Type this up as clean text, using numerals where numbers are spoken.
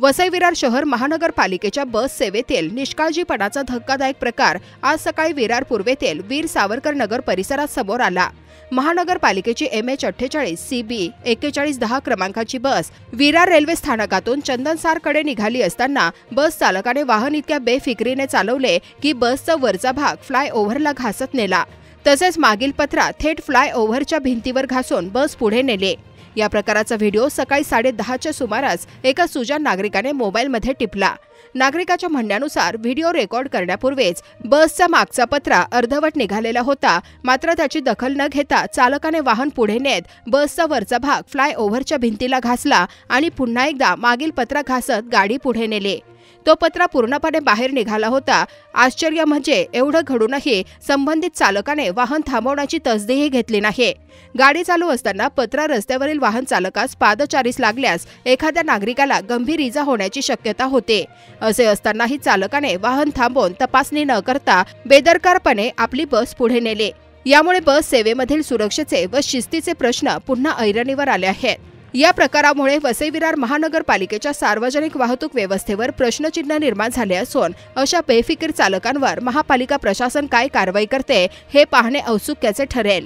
वसई विरार शहर महानगरपालिकेच्या बस सेवेतील निष्काळजीपणाचा धक्कादायक प्रकार आज सकाळी विरार पूर्वेतील वीर सावरकर नगर परिसरात समोर आला। महानगरपालिकेची MH48 CB 4110 क्रमांकाची बस विरार रेल्वे स्थानकातून चंदनसारकडे निघाली असताना बस चालकाने वाहन इतक्या बेफिक्रीने चालवले की बसचा वरचा भाग फ्लायओव्हरला घासत नेला। तसेच मागील पत्रा थेट फ्लायओव्हरच्या भिंतीवर घासून बस पुढे नेले। या प्रकाराचा व्हिडिओ सकाळी 10:30च्या सुमारास एका सुजाण नागरिकाने मोबाईलमध्ये टिपला। नागरिकाच्या म्हणण्यानुसार व्हिडिओ रेकॉर्ड करण्यापूर्वीच बसचा मागचा पत्रा अर्धवट निघालेला होता, मात्र त्याची दखल न घेता चालकाने वाहन पुढे नेत बसचा वरचा भाग फ्लायओव्हरच्या भिंतीला घासला आणि पुन्हा एकदा मागील पत्रा घासत गाडी पुढे नेले। तो पत्रा पूर्णपणे बाहेर निघाला होता। आश्चर्य म्हणजे एवढं घडूनही संबंधित चालकाने वाहन थांबवण्याची तसदीही घेतली नाही। गाडी चालू असताना पत्रा रस्त्यावरील वाहन चालकास पादचारीस लागल्यास एखाद्या नागरिकाला गंभीर इजा होण्याची शक्यता होते। असे असतानाही चालकाने वाहन थांबवून तपासणी न करता बेदरकारपणे आपली बस पुढे नेले। यामुळे बस सेवेमधील सुरक्षेचे व शिस्तीचे प्रश्न पुन्हा ऐरणीवर आले आहेत। या प्रकारामुळे वसई विरार महानगरपालिकेच्या सार्वजनिक वाहतूक व्यवस्थेवर प्रश्नचिन्ह निर्माण झाले असून अशा बेफिकीर चालकांवर महापालिका प्रशासन काय कारवाई करते हे पाहणे औत्सुक्याचे ठरेल।